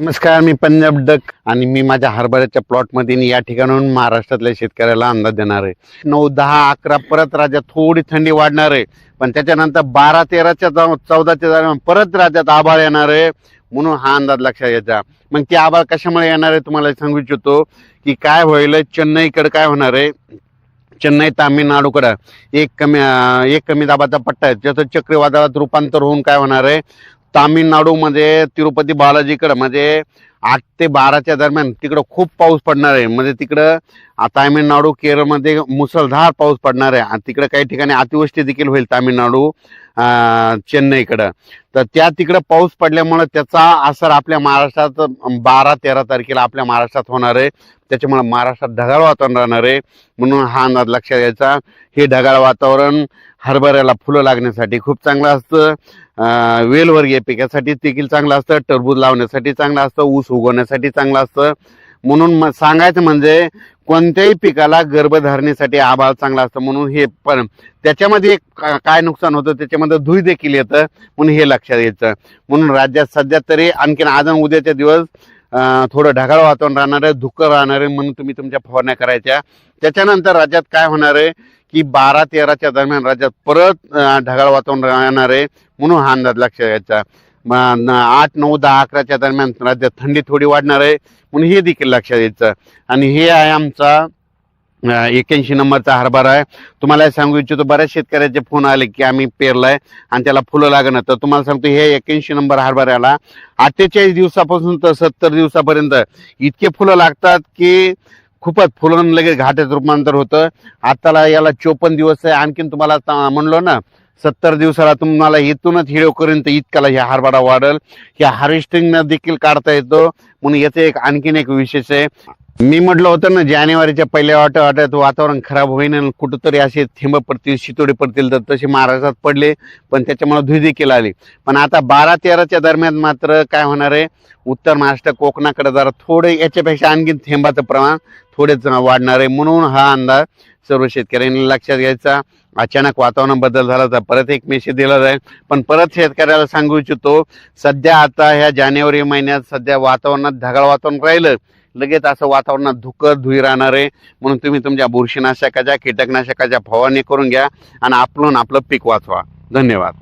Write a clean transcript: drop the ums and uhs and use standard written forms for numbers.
नमस्कार, मी पंजाब डक आणि मी माझ्या हरभऱ्याच्या प्लॉटमध्ये या ठिकाणाहून महाराष्ट्रातल्या शेतकऱ्याला अंदाज देणार आहे. 9, 10, 11 परत राज्यात थोडी थंडी वाढणार आहे, पण त्याच्यानंतर 12, 13च्या 14च्या दरम्यान परत राज्यात आभाळ येणार आहे. म्हणून हा अंदाज लक्षात घ्यायचा. मग ते आभाळ कशामुळे येणार आहे तुम्हाला सांगू इच्छितो की काय होईल. चेन्नईकडे काय होणार आहे, चेन्नई तामिळनाडूकडं एक कमी दाबाचा पट्टा आहे, त्याचं चक्रीवादळात रूपांतर होऊन काय होणार आहे, तामिळनाडूमध्ये तिरुपती बालाजीकडं म्हणजे 8 ते 12च्या दरम्यान तिकडं खूप पाऊस पडणार आहे. म्हणजे तिकडं तामिळनाडू केरळमध्ये मुसळधार पाऊस पडणार आहे आणि तिकडं काही ठिकाणी अतिवृष्टी देखील होईल तामिळनाडू चेन्नईकडं. तर त्या तिकडं पाऊस पडल्यामुळे त्याचा असर आपल्या महाराष्ट्रात 12-13 तारखेला आपल्या महाराष्ट्रात होणार आहे. त्याच्यामुळे महाराष्ट्रात ढगाळ वातावरण राहणार आहे. म्हणून हा अंदाज लक्षात घ्यायचा. हे ढगाळ वातावरण हरभऱ्याला फुलं लागण्यासाठी खूप चांगलं असतं, वेलवर्गीय पिकासाठी देखील चांगलं असतं, टरबूज लावण्यासाठी चांगलं असतं, ऊस उगवण्यासाठी चांगलं असतं. म्हणून सांगायचं म्हणजे कोणत्याही पिकाला गर्भधारणेसाठी आभाळ चांगला असतं. म्हणून हे पण त्याच्यामध्ये काय नुकसान होतं, त्याच्यामध्ये धुई देखील येतं. म्हणून हे लक्षात घ्यायचं. म्हणून राज्यात सध्या तरी आणखीन आज उद्याच्या दिवस थोडं ढगाळ वातावरण राहणार आहे, धुकं राहणार आहे. म्हणून तुम्ही तुमच्या फवारण्या करायच्या. त्याच्यानंतर राज्यात काय होणार आहे की 12-13च्या दरम्यान राज्यात परत ढगाळ वातावरण राहणार आहे. म्हणून हा अंदाज लक्षात घ्यायचा. 8, 9, 10, 11च्या दरम्यान राज्यात थंडी थोडी वाढणार आहे. म्हणून हे देखील लक्षात घ्यायचं. आणि हे आहे आमचा 81 नंबरचा हरभरा आहे. तुम्हाला सांगू इच्छितो, बऱ्याच शेतकऱ्याचे फोन आले की आम्ही पेरलाय आणि त्याला फुलं लागणार. तर तुम्हाला सांगतो, हे 81 नंबर हरभऱ्याला 48 दिवसापासून तर 70 दिवसापर्यंत इतके फुलं लागतात की खूपच फुलं लगेच घाट्यात रूपांतर होतं. आताला याला 54 दिवस आहे. आणखीन तुम्हाला म्हणलो ना, 70 दिवसाला तुम्हाला इथूनच हिरवपर्यंत इतकाला ह्या हरभरा वाढेल. ह्या हार्वेस्टिंग देखील काढता येतो. म्हणून याचं आणखीन एक विशेष आहे. मी म्हटलं होतं ना, जानेवारीच्या पहिल्या आठवड्यात वातावरण खराब होईन आणि कुठंतरी असे थेंब पडतील, शितोडे पडतील. तर तसे महाराष्ट्रात पडले, पण त्याच्यामुळे धुई देखील आली. पण आता 12-13च्या दरम्यान मात्र काय होणार आहे, उत्तर महाराष्ट्र कोकणाकडे जरा थोडे याच्यापेक्षा आणखी थेंबाचं प्रमाण थोडेच वाढणार आहे. म्हणून हा अंदाज सर्व शेतकऱ्यांनी लक्षात घ्यायचा. अचानक वातावरण बदल झाला तर परत एक मेसेज दिला जाईल. पण परत शेतकऱ्याला सांगू इच्छितो, सध्या आता ह्या जानेवारी महिन्यात सध्या वातावरणात ढगाळ वातावरण राहिलं, लगेच असं वातावरणात धुई राहणार आहे. म्हणून तुम्ही तुमच्या बुरशीनाशकाच्या कीटकनाशकाच्या फवारणी करून घ्या आणि आपलं पीक वाचवा. धन्यवाद.